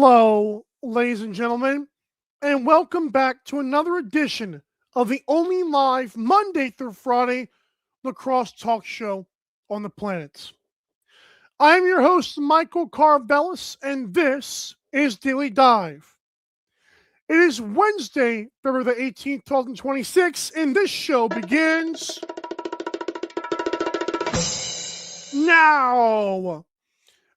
Hello, ladies and gentlemen, and welcome back to another edition of the only live Monday through Friday lacrosse talk show on the planet. I am your host, Michael Karvelis, and this is Daily Dive. It is Wednesday, February the 18th, 2026, and this show begins now.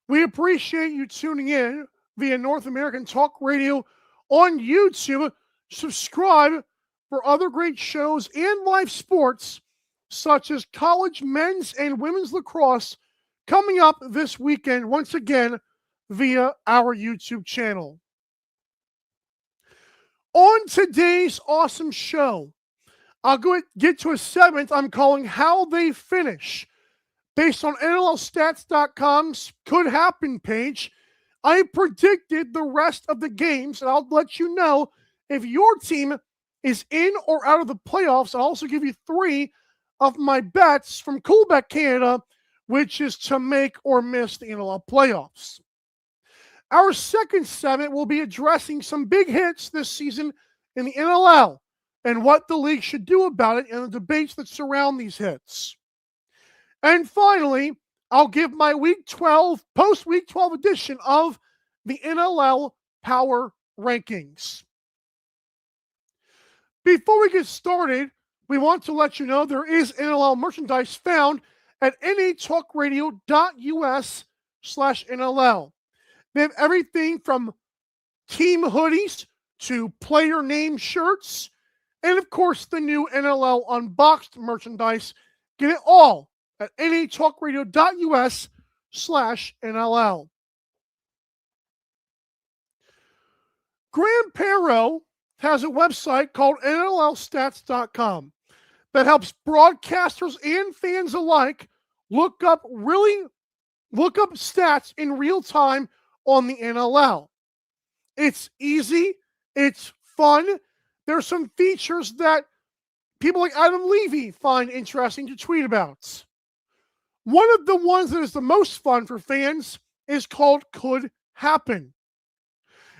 We appreciate you tuning in via North American Talk Radio on YouTube. Subscribe for other great shows and live sports, such as college men's and women's lacrosse, coming up this weekend, once again, via our YouTube channel. On today's awesome show, I'll get to a segment I'm calling How They Finish. Based on NLLstats.com's Could Happen page, I predicted the rest of the games, and I'll let you know if your team is in or out of the playoffs. I'll also give you 3 of my bets from Coolbet Canada, which is to make or miss the NLL playoffs. Our second segment will be addressing some big hits this season in the NLL and what the league should do about it and the debates that surround these hits. And finally, I'll give my post-Week 12 edition of the NLL Power Rankings. Before we get started, we want to let you know there is NLL merchandise found at natalkradio.us/NLL. They have everything from team hoodies to player name shirts, and of course the new NLL Unboxed merchandise. Get it all at natalkradio.us/NLL. Graham Perro has a website called NLLstats.com that helps broadcasters and fans alike look up stats in real time on the NLL. It's easy, it's fun. There's some features that people like Adam Levy find interesting to tweet about. One of the ones that is the most fun for fans is called Could Happen.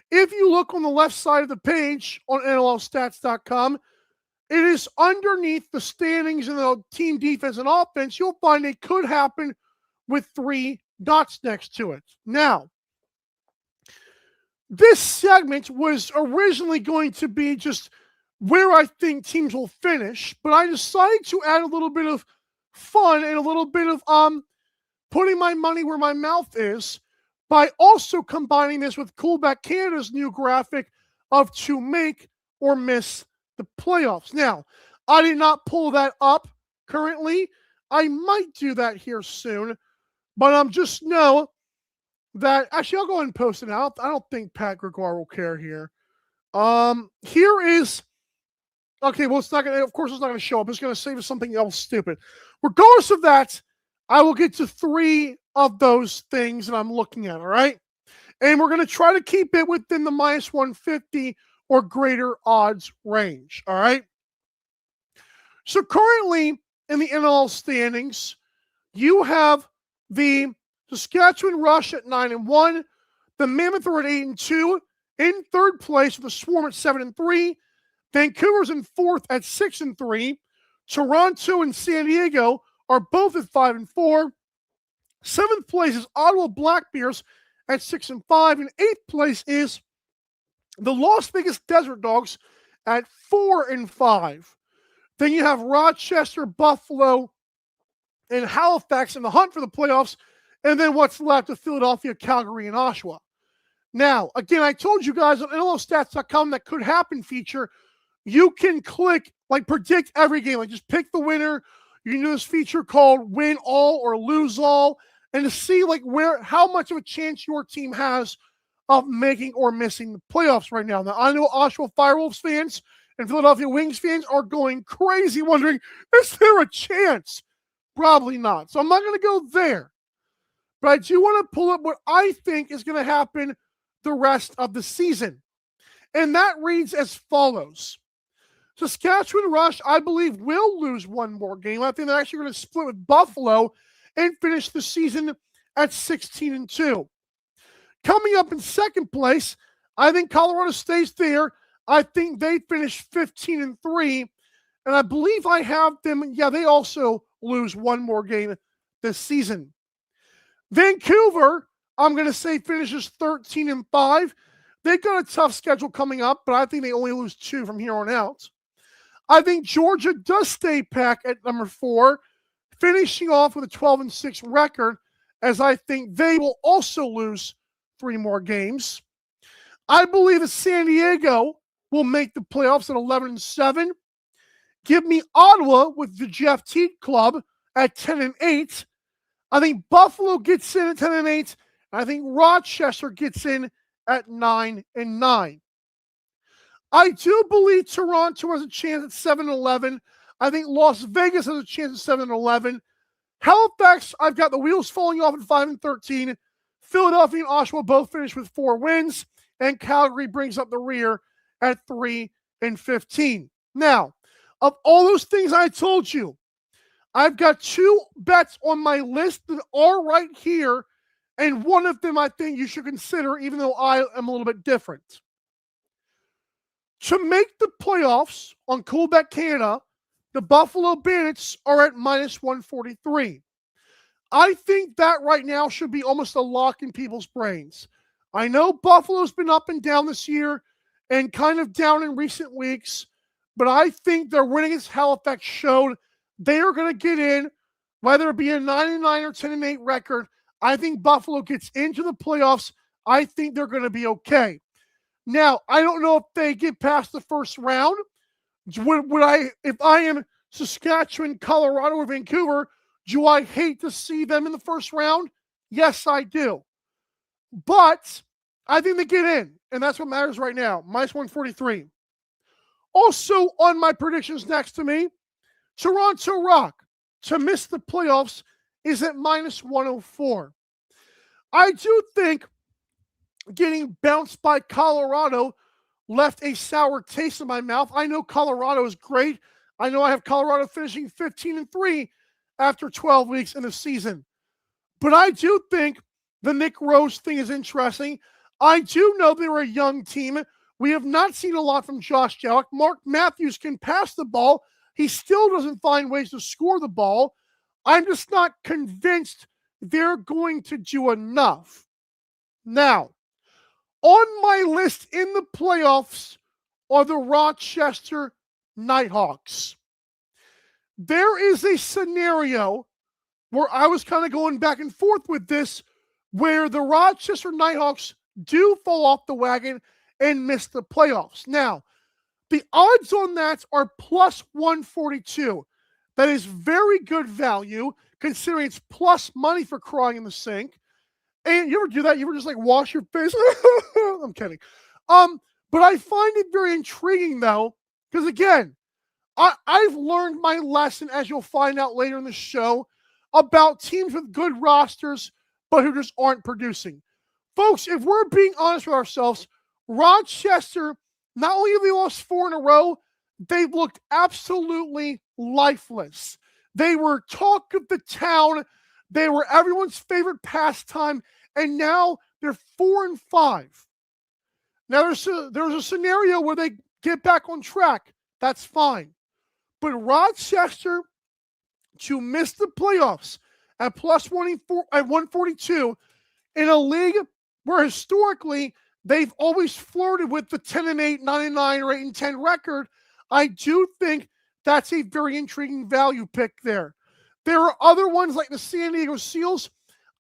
If you look on the left side of the page on NLLstats.com, it is underneath the standings in the team defense and offense. You'll find it could happen with 3 dots next to it. Now, this segment was originally going to be just where I think teams will finish, but I decided to add a little bit of fun and a little bit of putting my money where my mouth is by also combining this with Coolbet Canada's new graphic of to make or miss the playoffs. Now, I did not pull that up currently. I might do that here soon, but just know that actually I'll go ahead and post it out. I don't think Pat Gregoire will care here. Here is okay, well, it's not going to, of course, it's not going to show up. It's going to save us something else stupid. Regardless of that, I will get to 3 of those things that I'm looking at, all right? And we're going to try to keep it within the minus 150 or greater odds range, all right? So currently in the NLL standings, you have the Saskatchewan Rush at 9-1, the Mammoth are at 8-2, in third place with the Swarm at 7-3, Vancouver's in 4th at 6-3. Toronto and San Diego are both at 5-4. 7th place is Ottawa Black Bears at 6-5. And 8th place is the Las Vegas Desert Dogs at 4-5. Then you have Rochester, Buffalo, and Halifax in the hunt for the playoffs. And then what's left of Philadelphia, Calgary, and Oshawa. Now, again, I told you guys on NLLstats.com that could happen feature. You can click, predict every game. Just pick the winner. You can do this feature called Win All or Lose All, and to see, how much of a chance your team has of making or missing the playoffs right now. Now, I know Oshawa Firewolves fans and Philadelphia Wings fans are going crazy wondering, is there a chance? Probably not. So I'm not going to go there. But I do want to pull up what I think is going to happen the rest of the season. And that reads as follows. Saskatchewan Rush, I believe, will lose 1 more game. I think they're actually going to split with Buffalo and finish the season at 16-2. Coming up in second place, I think Colorado stays there. I think they finish 15-3, and I believe I have them. Yeah, they also lose one more game this season. Vancouver, I'm going to say finishes 13-5. They've got a tough schedule coming up, but I think they only lose 2 from here on out. I think Georgia does stay back at number 4, finishing off with a 12-6 record, as I think they will also lose 3 more games. I believe that San Diego will make the playoffs at 11-7. Give me Ottawa with the Jeff Teat Club at 10-8. I think Buffalo gets in at 10-8. And I think Rochester gets in at 9-9. I do believe Toronto has a chance at 7-11. I think Las Vegas has a chance at 7-11. Halifax, I've got the wheels falling off at 5-13. Philadelphia and Oshawa both finish with 4 wins. And Calgary brings up the rear at 3-15. Now, of all those things I told you, I've got 2 bets on my list that are right here, and one of them I think you should consider, even though I am a little bit different. To make the playoffs on Coolbet Canada, the Buffalo Bandits are at -143. I think that right now should be almost a lock in people's brains. I know Buffalo's been up and down this year and kind of down in recent weeks, but I think their win against Halifax showed they are going to get in, whether it be a 9-9 or 10-8 record. I think Buffalo gets into the playoffs. I think they're going to be okay. Now, I don't know if they get past the first round. Would I, if I am Saskatchewan, Colorado, or Vancouver, do I hate to see them in the first round? Yes, I do. But I think they get in, and that's what matters right now. -143. Also on my predictions next to me, Toronto Rock to miss the playoffs is at -104. I do think getting bounced by Colorado left a sour taste in my mouth. I know Colorado is great. I know I have Colorado finishing 15-3 after 12 weeks in the season. But I do think the Nick Rose thing is interesting. I do know they were a young team. We have not seen a lot from Josh Jelic. Mark Matthews can pass the ball. He still doesn't find ways to score the ball. I'm just not convinced they're going to do enough. Now, on my list in the playoffs are the Rochester Nighthawks. There is a scenario where I was kind of going back and forth with this, where the Rochester Nighthawks do fall off the wagon and miss the playoffs. Now, the odds on that are +142. That is very good value, considering it's plus money for crying in the sink. And you ever do that? You ever just like wash your face? I'm kidding. But I find it very intriguing though, because again, I've learned my lesson, as you'll find out later in the show, about teams with good rosters, but who just aren't producing. Folks, if we're being honest with ourselves, Rochester, not only have they lost 4 in a row, they've looked absolutely lifeless. They were talk of the town. They were everyone's favorite pastime, and now they're 4-5. Now, there's a scenario where they get back on track. That's fine. But Rochester to miss the playoffs at +142 in a league where historically they've always flirted with the 10-8, 9-9, or 8-10 record, I do think that's a very intriguing value pick there. There are other ones like the San Diego Seals.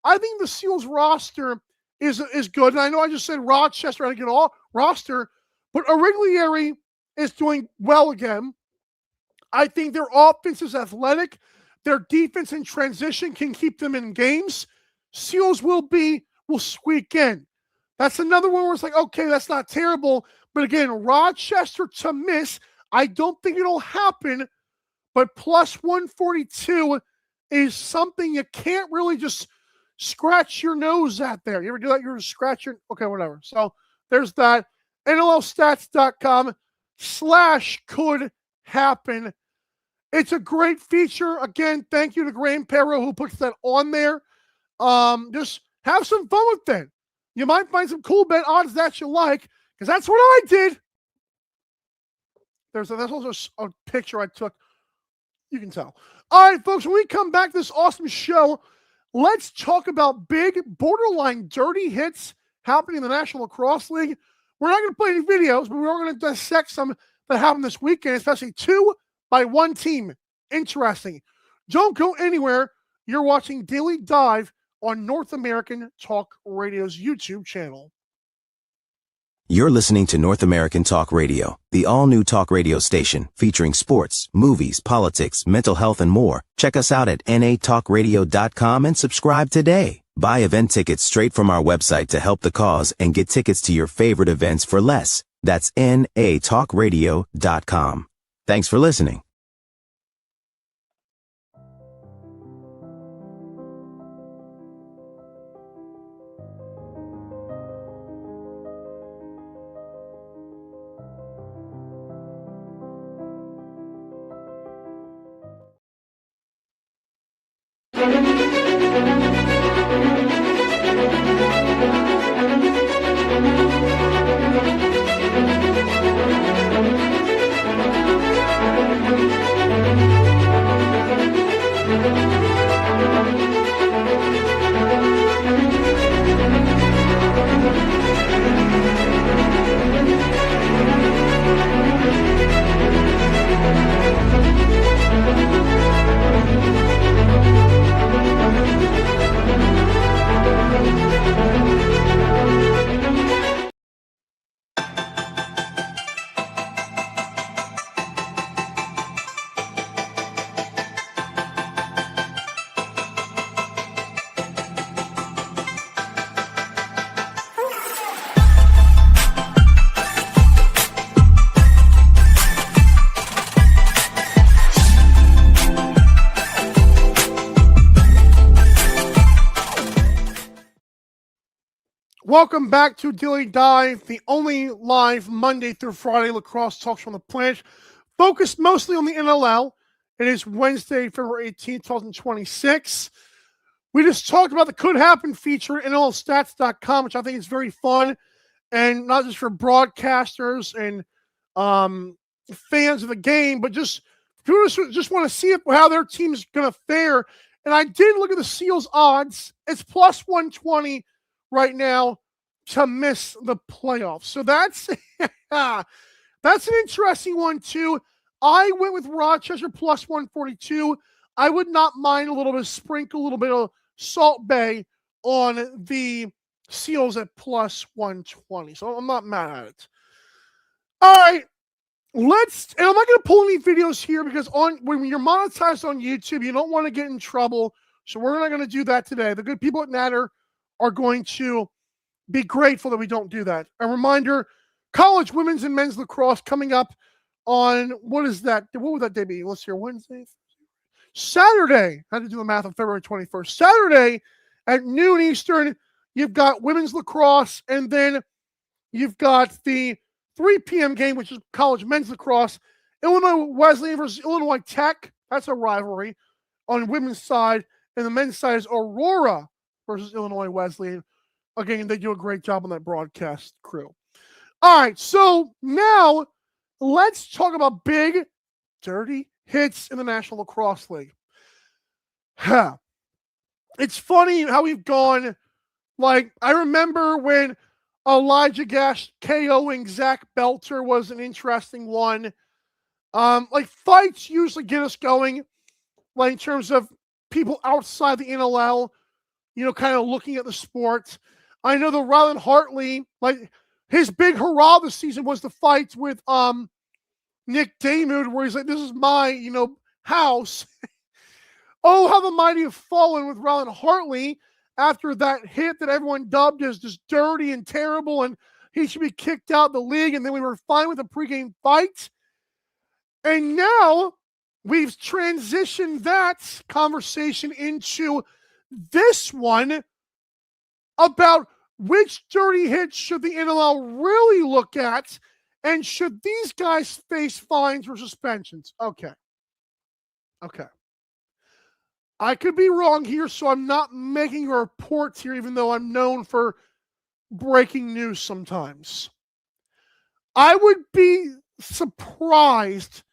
I think the Seals roster is good. And I know I just said Rochester, I get all roster, but Origlieri is doing well again. I think their offense is athletic. Their defense in transition can keep them in games. Seals will squeak in. That's another one where it's like, okay, that's not terrible. But again, Rochester to miss, I don't think it'll happen. But +142 is something you can't really just scratch your nose at there. You ever do that? You're just scratching. Okay, whatever. So there's that. NLLstats.com/could happen. It's a great feature. Again, thank you to Graham Perro who puts that on there. Just have some fun with it. You might find some cool bet odds that you like, because that's what I did. That's also a picture I took. You can tell. All right, folks, when we come back to this awesome show, let's talk about big, borderline dirty hits happening in the National Lacrosse League. We're not going to play any videos, but we're going to dissect some that happened this weekend, especially 2 by 1 team. Interesting. Don't go anywhere. You're watching Daily Dive on North American Talk Radio's YouTube channel. You're listening to North American Talk Radio, the all-new talk radio station featuring sports, movies, politics, mental health, and more. Check us out at natalkradio.com and subscribe today. Buy event tickets straight from our website to help the cause and get tickets to your favorite events for less. That's natalkradio.com. Thanks for listening. Welcome back to Daily Dive, the only live Monday through Friday lacrosse talk show on the planet, focused mostly on the NLL. It is Wednesday, February 18th, 2026. We just talked about the Could Happen feature at NLLstats.com, which I think is very fun, and not just for broadcasters and fans of the game, but just people just want to see how their team's going to fare. And I did look at the Seals odds. It's plus 120 right now to miss the playoffs. So that's that's an interesting one too. I went with Rochester plus 142. I would not mind a little bit, sprinkle a little bit of Salt Bay on the Seals at plus 120. So I'm not mad at it. All right. And I'm not going to pull any videos here because when you're monetized on YouTube, you don't want to get in trouble. So we're not going to do that today. The good people at Natter are going to be grateful that we don't do that. A reminder, college women's and men's lacrosse coming up on, what is that? What would that day be? Let's see here, Wednesday? Saturday. I had to do the math on February 21st. Saturday at noon Eastern, you've got women's lacrosse, and then you've got the 3 p.m. game, which is college men's lacrosse. Illinois Wesleyan versus Illinois Tech. That's a rivalry on women's side. And the men's side is Aurora versus Illinois Wesleyan. Again, they do a great job on that broadcast crew. All right, so now let's talk about big, dirty hits in the National Lacrosse League. It's funny how we've gone, like, I remember when Elijah Gash KOing Zach Belter was an interesting one. Like, fights usually get us going, like, in terms of people outside the NLL, kind of looking at the sport. I know the Rylan Hartley, like, his big hurrah this season was the fight with Nick Damoud, where he's like, this is my, house. Oh, how the mighty have fallen with Rylan Hartley after that hit that everyone dubbed as just dirty and terrible, and he should be kicked out of the league. And then we were fine with a pregame fight. And now we've transitioned that conversation into this one about which dirty hits should the NLL really look at, and should these guys face fines or suspensions? Okay. I could be wrong here, so I'm not making a report here, even though I'm known for breaking news sometimes. I would be surprised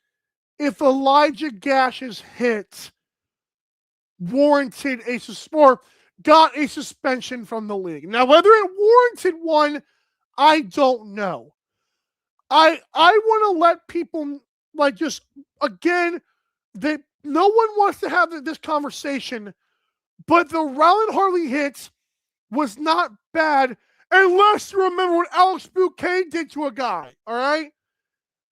if Elijah Gash's hit warranted or got a suspension from the league. Now, whether it warranted one, I don't know. I want to let people again, that no one wants to have this conversation, but the Rowland Hartley hit was not bad unless you remember what Alex Bouquet did to a guy, all right?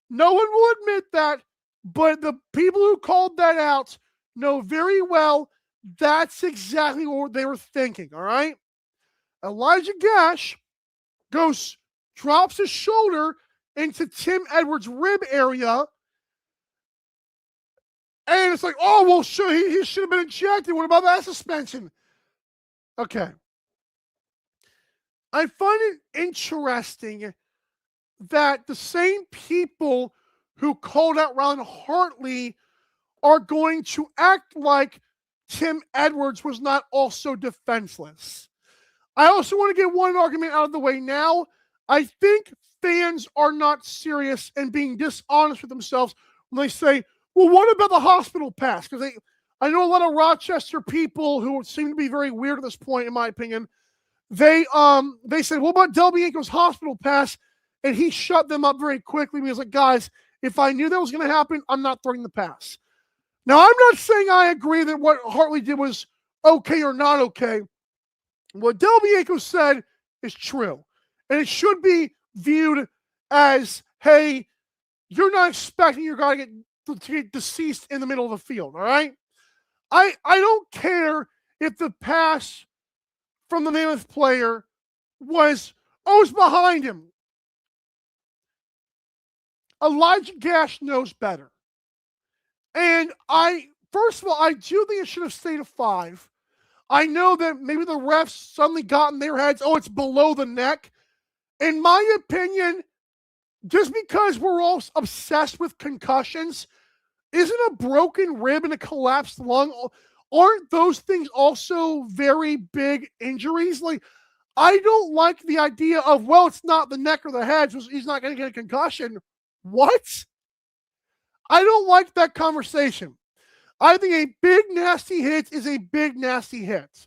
No one will admit that, but the people who called that out know very well that's exactly what they were thinking, all right? Elijah Gash drops his shoulder into Tim Edwards' rib area, and it's like, oh, well, sure, he should have been ejected. What about that suspension? Okay. I find it interesting that the same people who called out Rowland Hartley are going to act like Tim Edwards was not also defenseless. I also want to get one argument out of the way now. I think fans are not serious and being dishonest with themselves when they say, well, what about the hospital pass? Because I know a lot of Rochester people who seem to be very weird at this point, in my opinion. They said, what about Del Bianco's hospital pass? And he shut them up very quickly. He was like, guys, if I knew that was going to happen, I'm not throwing the pass. Now, I'm not saying I agree that what Hartley did was okay or not okay. What Del Bianco said is true. And it should be viewed as, hey, you're not expecting your guy to get deceased in the middle of the field, all right? I don't care if the pass from the Mammoth player was behind him. Elijah Gash knows better. And first of all, I do think it should have stayed a 5. I know that maybe the refs suddenly got in their heads, it's below the neck. In my opinion, just because we're all obsessed with concussions, isn't a broken rib and a collapsed lung, aren't those things also very big injuries? Like, I don't like the idea of, well, it's not the neck or the head, so he's not going to get a concussion. What? I don't like that conversation. I think a big nasty hit is a big nasty hit.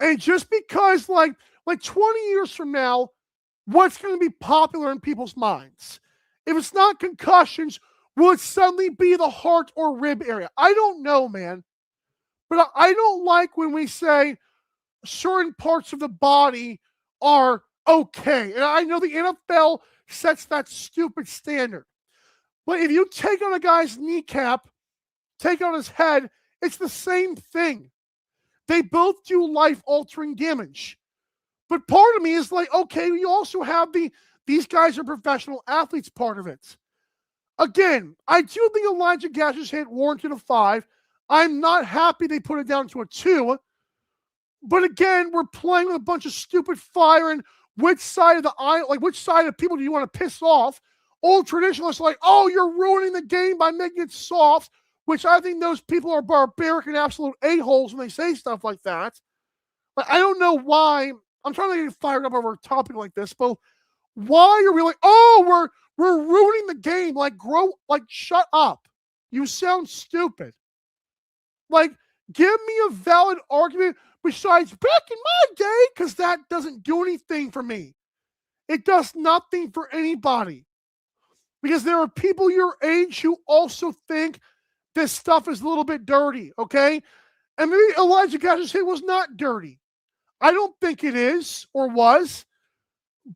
And just because like 20 years from now, what's going to be popular in people's minds? If it's not concussions, will it suddenly be the heart or rib area? I don't know, man. But I don't like when we say certain parts of the body are okay. And I know the NFL sets that stupid standard. But if you take on a guy's kneecap, take on his head, it's the same thing. They both do life-altering damage. But part of me is like, okay, you also have these guys are professional athletes part of it. Again, I do think Elijah Gash's hit warranted a 5. I'm not happy they put it down to a 2. But again, we're playing with a bunch of stupid fire, and which side of the aisle, like which side of people do you want to piss off? Old traditionalists are like, oh, you're ruining the game by making it soft, which I think those people are barbaric and absolute a-holes when they say stuff like that. Like, I don't know why. I'm trying to get fired up over a topic like this, but why are we like, oh, we're ruining the game? Like, shut up. You sound stupid. Like, give me a valid argument besides back in my day, because that doesn't do anything for me. It does nothing for anybody. Because there are people your age who also think this stuff is a little bit dirty, okay? And maybe Elijah Gash's hit was not dirty. I don't think it is or was.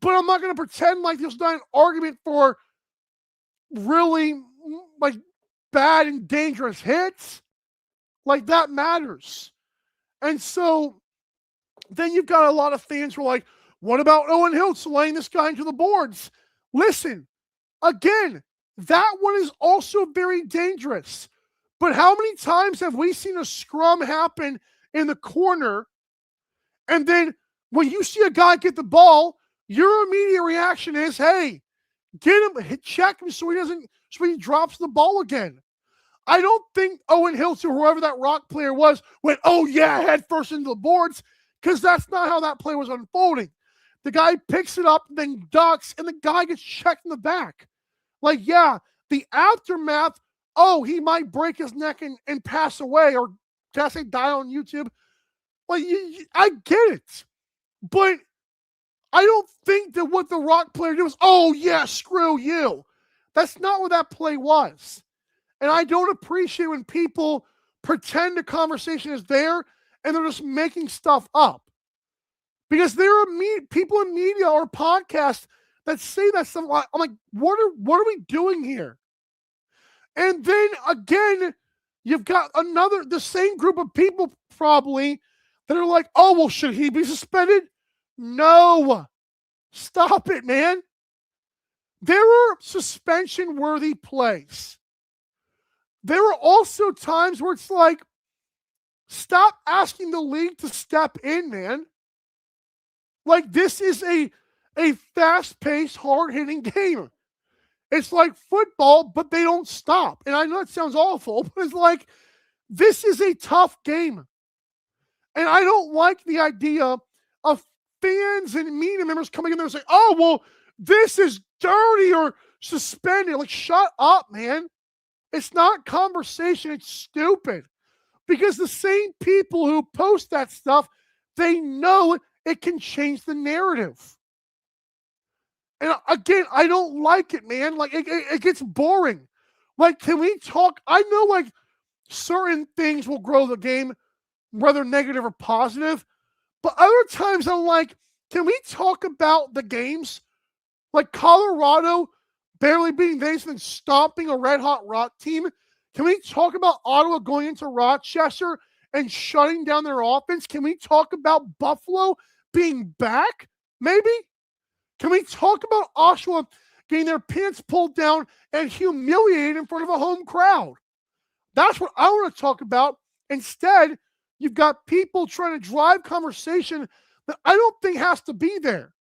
But I'm not going to pretend like there's not an argument for really like bad and dangerous hits. Like, that matters. And so then you've got a lot of fans who are like, what about Owen Hiltz laying this guy into the boards? Listen, again, that one is also very dangerous. But how many times have we seen a scrum happen in the corner, and then when you see a guy get the ball, your immediate reaction is, hey, get him, check him so he drops the ball again. I don't think Owen Hiltz or whoever that Rock player was went, oh yeah, head first into the boards, because that's not how that play was unfolding. The guy picks it up, then ducks, and the guy gets checked in the back. Like, yeah, the aftermath, oh, he might break his neck and pass away, or did I say die on YouTube? Like, I get it. But I don't think that what the Rock player did was, oh, yeah, screw you. That's not what that play was. And I don't appreciate when people pretend a conversation is there and they're just making stuff up. Because there are people in media or podcasts that say that stuff. I'm like, what are we doing here? And then again, you've got the same group of people probably that are like, oh, well, should he be suspended? No. Stop it, man. There are suspension-worthy plays. There are also times where it's like, stop asking the league to step in, man. Like, this is a fast-paced, hard-hitting game. It's like football, but they don't stop. And I know it sounds awful, but it's like, this is a tough game. And I don't like the idea of fans and media members coming in there and saying, oh, well, this is dirty or suspended. Like, shut up, man. It's not conversation. It's stupid. Because the same people who post that stuff, they know it can change the narrative. And again, I don't like it, man. Like, it gets boring. Like, can we talk? I know, like, certain things will grow the game, whether negative or positive. But other times I'm like, can we talk about the games? Like Colorado barely beating Vegas and stomping a red-hot Rock team. Can we talk about Ottawa going into Rochester and shutting down their offense? Can we talk about Buffalo being back? Maybe? Can we talk about Oshawa getting their pants pulled down and humiliated in front of a home crowd? That's what I want to talk about. Instead, you've got people trying to drive conversation that I don't think has to be there.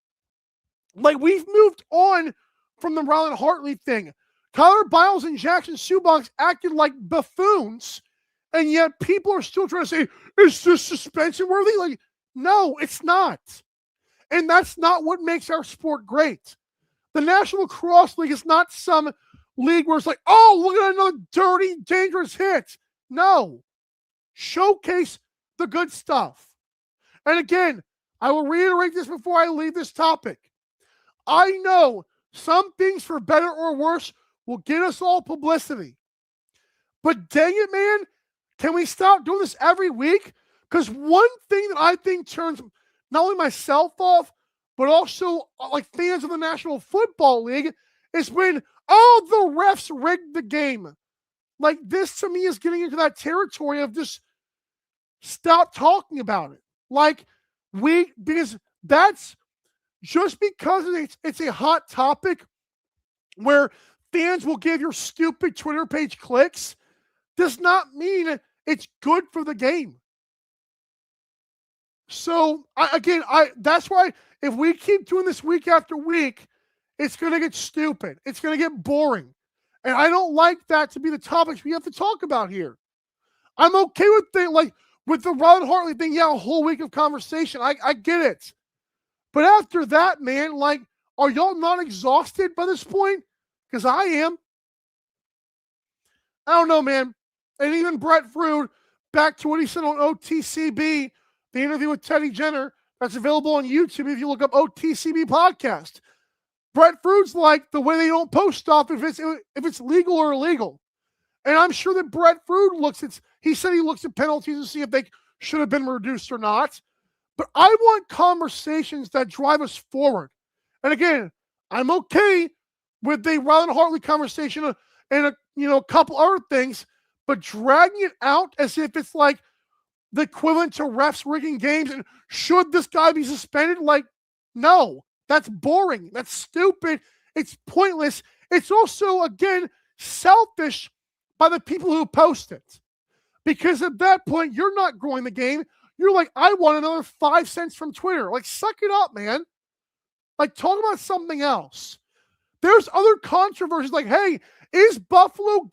Like, we've moved on from the Ryland Hartley thing. Tyler Biles and Jackson Subbanks acted like buffoons, and yet people are still trying to say, is this suspension worthy? Like, no, it's not. And that's not what makes our sport great. The National Lacrosse League is not some league where it's like, oh, look at another dirty, dangerous hit. No. Showcase the good stuff. And again, I will reiterate this before I leave this topic. I know some things, for better or worse, will get us all publicity. But dang it, man, can we stop doing this every week? Because one thing that I think turns not only myself off, but also like fans of the National Football League is when, oh, the refs rigged the game. Like, this to me is getting into that territory of just stop talking about it. Like, because that's just because it's a hot topic where fans will give your stupid Twitter page clicks does not mean it's good for the game. So, that's why if we keep doing this week after week, it's going to get stupid. It's going to get boring. And I don't like that to be the topics we have to talk about here. I'm okay with the Ron Hartley thing. Yeah, a whole week of conversation. I get it. But after that, man, like, are y'all not exhausted by this point? Because I am. I don't know, man. And even Brett Frude, back to what he said on OTCB, the interview with Teddy Jenner, that's available on YouTube if you look up OTCB podcast. Brett Frude's like, the way they don't post stuff if it's legal or illegal. And I'm sure that Brett Frude he said he looks at penalties to see if they should have been reduced or not. But I want conversations that drive us forward. And again, I'm okay with the Ryland Hartley conversation and a couple other things, but dragging it out as if it's like the equivalent to refs rigging games and should this guy be suspended? Like, no, that's boring. That's stupid. It's pointless. It's also, again, selfish by the people who post it. Because at that point, you're not growing the game. You're like, I want another 5 cents from Twitter. Like, suck it up, man. Like, talk about something else. There's other controversies like, hey, is Buffalo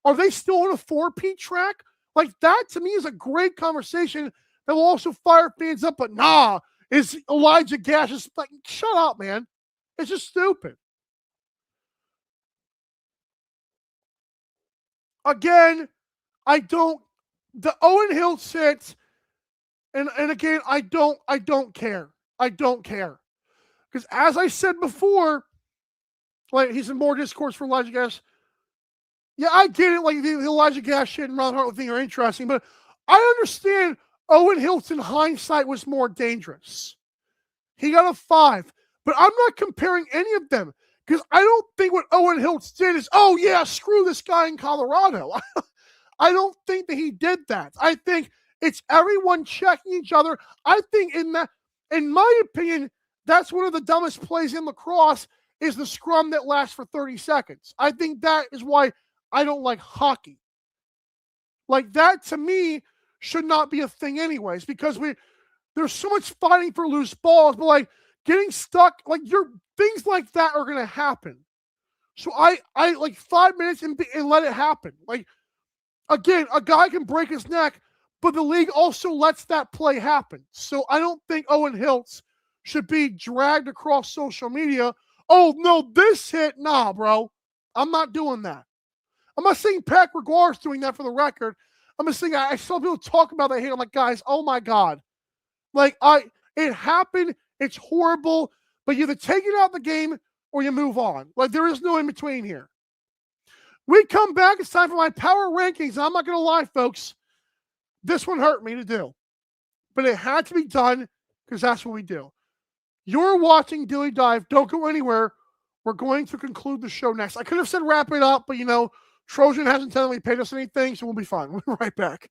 are they still on a 4P track? Like, that to me is a great conversation that will also fire fans up. But nah, is Elijah Gash. Just like, shut up, man. It's just stupid. Again, the Owen Hill sits, and again, I don't care. I don't care. Because as I said before, like, he's in more discourse for Elijah Gash. Yeah, I get it. Like, the Elijah Gash shit and Ron Hartley thing are interesting, but I understand Owen Hiltz in hindsight was more dangerous. He got a 5, but I'm not comparing any of them because I don't think what Owen Hiltz did is, oh yeah, screw this guy in Colorado. I don't think that he did that. I think it's everyone checking each other. I think in my opinion, that's one of the dumbest plays in lacrosse is the scrum that lasts for 30 seconds. I think that is why I don't like hockey. Like, that to me should not be a thing anyways, because there's so much fighting for loose balls, but like getting stuck, like things like that are gonna happen. So I like 5 minutes and let it happen. Like, again, a guy can break his neck, but the league also lets that play happen. So I don't think Owen Hiltz should be dragged across social media. Oh no, this hit. Nah, bro. I'm not doing that. I'm not saying Pat Gregoire's doing that for the record. I'm just saying I saw people talk about that hit. I'm like, guys, oh my God. Like, it happened. It's horrible, but you either take it out of the game or you move on. Like, there is no in between here. We come back. It's time for my power rankings. I'm not going to lie, folks. This one hurt me to do, but it had to be done because that's what we do. You're watching Dilly Dive. Don't go anywhere. We're going to conclude the show next. I could have said wrap it up, but Trojan hasn't technically paid us anything, so we'll be fine. We'll be right back.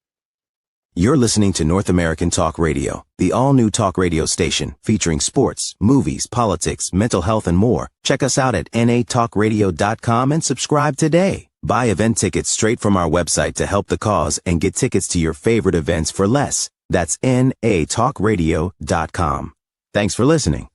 You're listening to North American Talk Radio, the all-new talk radio station featuring sports, movies, politics, mental health, and more. Check us out at natalkradio.com and subscribe today. Buy event tickets straight from our website to help the cause and get tickets to your favorite events for less. That's natalkradio.com. Thanks for listening.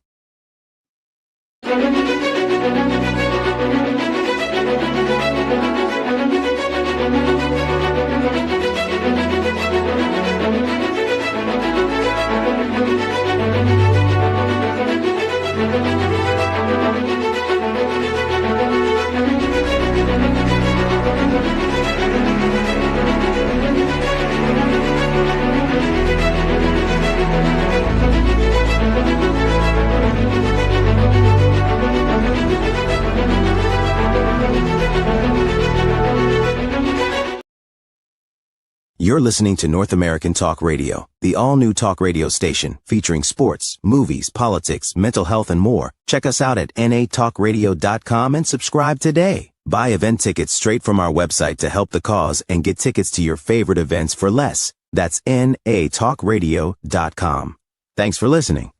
You're listening to North American Talk Radio, the all-new talk radio station featuring sports, movies, politics, mental health, and more. Check us out at natalkradio.com and subscribe today. Buy event tickets straight from our website to help the cause and get tickets to your favorite events for less. That's natalkradio.com. Thanks for listening.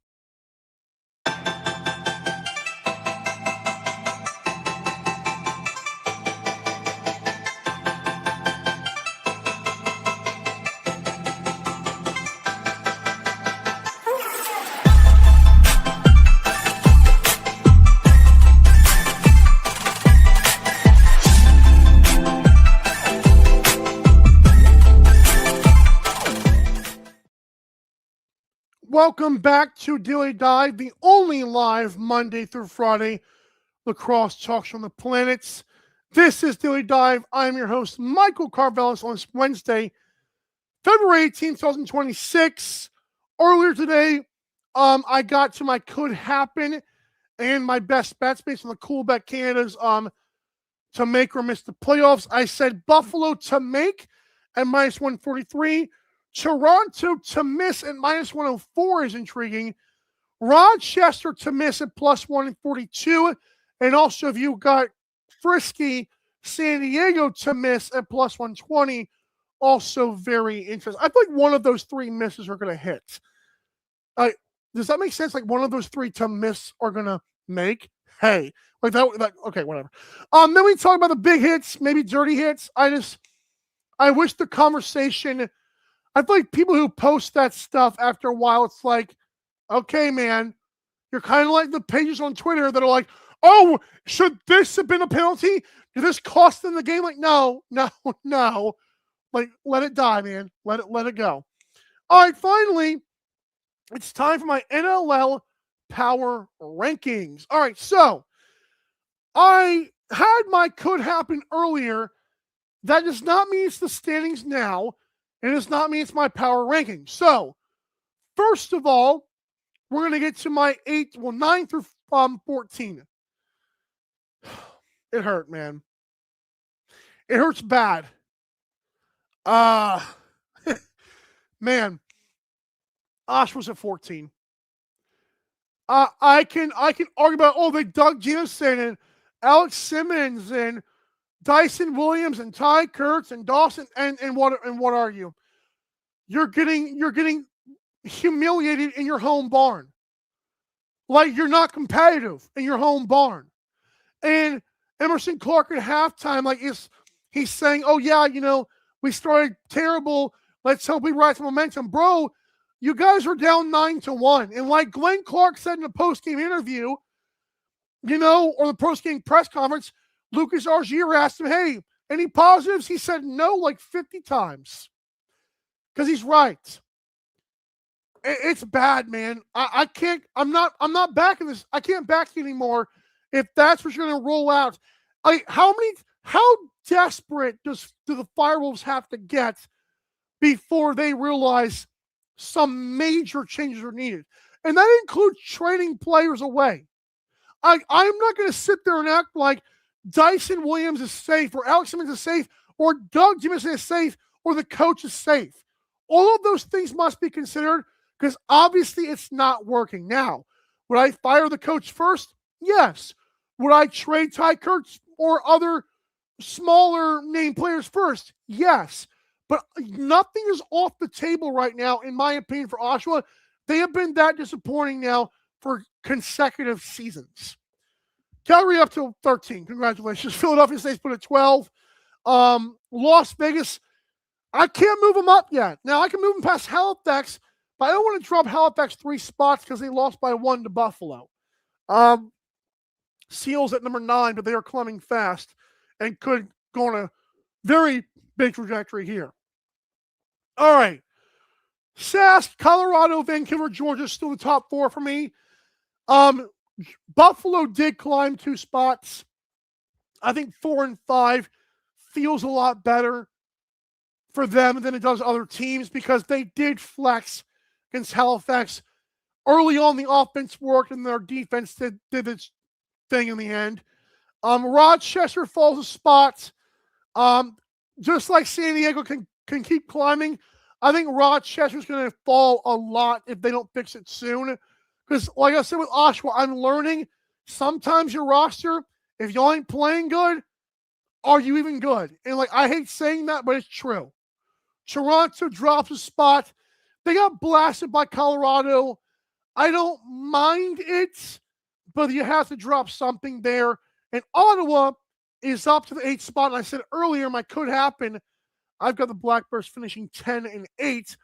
Welcome back to Dilly Dive, the only live Monday through Friday lacrosse talk show on the planets. This is Dilly Dive. I'm your host, Michael Karvelis, on this Wednesday, February 18th, 2026. Earlier today, I got to my could happen and my best bets based on the Cool Bet Canada's to make or miss the playoffs. I said Buffalo to make at minus 143. Toronto to miss at minus 104 is intriguing. Rochester to miss at plus 142. And also, if you got frisky, San Diego to miss at plus 120, also very interesting. I feel like one of those three misses are going to hit. Does that make sense? Like, one of those three to miss are going to make? Hey, like that, okay, whatever. Then we talk about the big hits, maybe dirty hits. I wish the conversation, I feel like people who post that stuff after a while, it's like, okay, man, you're kind of like the pages on Twitter that are like, oh, should this have been a penalty? Did this cost them the game? Like, no. Like, let it die, man. Let it go. All right, finally, it's time for my NLL Power Rankings. All right, so I had my could happen earlier. That does not mean it's the standings now, and it does not mean it's my power rankings. So, first of all, we're going to get to my 9 through 14. It hurt, man. It hurts bad. Man, Oshawa's at 14. I can argue about they Doug Jamison and Alex Simmons and Dyson Williams and Ty Kurtz and Dawson and what are you? You're getting humiliated in your home barn. Like you're not competitive in your home barn. And Emerson Clark at halftime, like he's saying, "Oh yeah, we started terrible. Let's hope we ride some momentum, bro." You guys are down 9-1, and like Glenn Clark said in the post-game interview, or the post-game press conference, Lucas Argier asked him, "Hey, any positives?" He said no like 50 times because he's right. It's bad, man. I can't. I'm not backing this. I can't back you anymore if that's what you're going to roll out. How desperate do the Firewolves have to get before they realize some major changes are needed? And that includes trading players away. I'm not going to sit there and act like Dyson Williams is safe or Alex Simmons is safe or Doug Jamison is safe or the coach is safe. All of those things must be considered because obviously it's not working. Now, would I fire the coach first? Yes. Would I trade Ty Kurtz or other smaller name players first? Yes. But nothing is off the table right now, in my opinion, for Oshawa. They have been that disappointing now for consecutive seasons. Calgary up to 13. Congratulations. Philadelphia State's put at 12. Las Vegas, I can't move them up yet. Now, I can move them past Halifax, but I don't want to drop Halifax 3 spots because they lost by 1 to Buffalo. Seals at number 9, but they are climbing fast and could go on a very big trajectory here. All right. Sask, Colorado, Vancouver, Georgia, still the top 4 for me. Buffalo did climb 2 spots. I think 4 and 5 feels a lot better for them than it does other teams because they did flex against Halifax. Early on, the offense worked and their defense did its thing in the end. Rochester falls a spot. Just like San Diego can keep climbing, I think Rochester's going to fall a lot if they don't fix it soon. Because, like I said with Oshawa, I'm learning sometimes your roster, if you ain't playing good, are you even good? And, I hate saying that, but it's true. Toronto drops a spot. They got blasted by Colorado. I don't mind it, but you have to drop something there. And Ottawa is up to the 8th spot. And I said earlier, my could happen. I've got the Blackbirds finishing 10 and 8,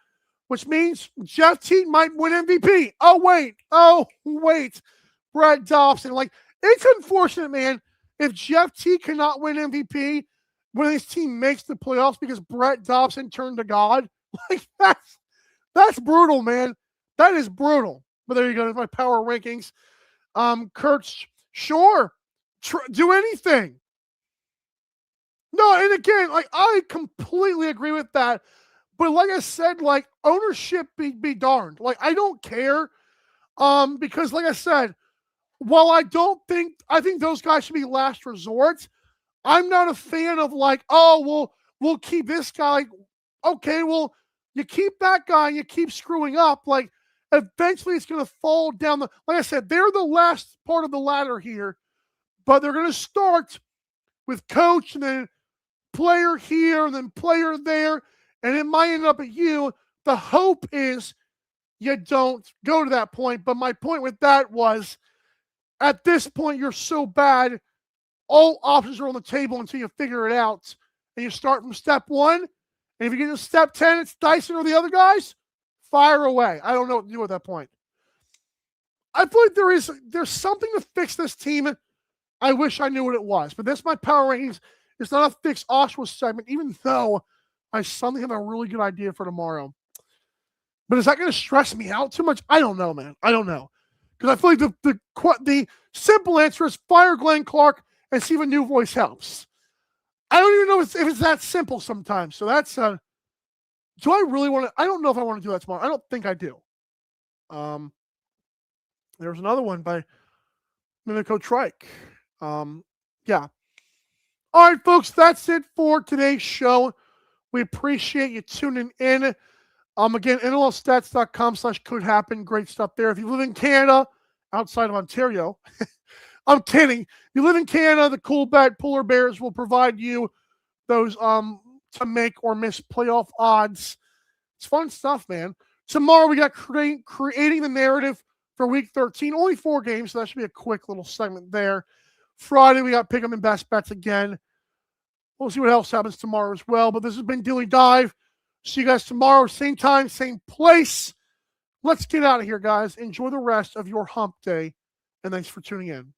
which means Jeff Teat might win MVP. Oh, wait. Brett Dobson. It's unfortunate, man, if Jeff Teat cannot win MVP when his team makes the playoffs because Brett Dobson turned to God. That's brutal, man. That is brutal. But there you go. There's my power rankings. Kurtz, sure. Do anything. No, and again, I completely agree with that. But like I said, ownership be darned. I don't care. Because like I said, while I think those guys should be last resort, I'm not a fan of we'll keep this guy. Okay, well, you keep that guy and you keep screwing up. Eventually it's going to fall down like I said, they're the last part of the ladder here, but they're going to start with coach and then player here and then player there, and it might end up at you. The hope is you don't go to that point. But my point with that was, at this point, you're so bad, all options are on the table until you figure it out. And you start from step 1. And if you get to step 10, it's Dyson or the other guys, fire away. I don't know what to do at that point. I feel like there's something to fix this team. I wish I knew what it was. But that's my power rankings. It's not a fix Oshawa segment, even though I suddenly have a really good idea for tomorrow. But is that going to stress me out too much? I don't know, man. I don't know. Because I feel like the simple answer is fire Glenn Clark and see if a new voice helps. I don't even know if it's that simple sometimes. So that's do I really want to? I don't know if I want to do that tomorrow. I don't think I do. There's another one by Mimico Trike. Yeah. All right, folks, that's it for today's show. We appreciate you tuning in. Again, NLLstats.com/could happen. Great stuff there. If you live in Canada, outside of Ontario, I'm kidding. If you live in Canada, the Cool Bet Polar Bears will provide you those to make or miss playoff odds. It's fun stuff, man. Tomorrow we got creating the narrative for Week 13. Only 4 games, so that should be a quick little segment there. Friday we got pick 'em and best bets again. We'll see what else happens tomorrow as well. But this has been Dilly Dive. See you guys tomorrow, same time, same place. Let's get out of here, guys. Enjoy the rest of your hump day, and thanks for tuning in.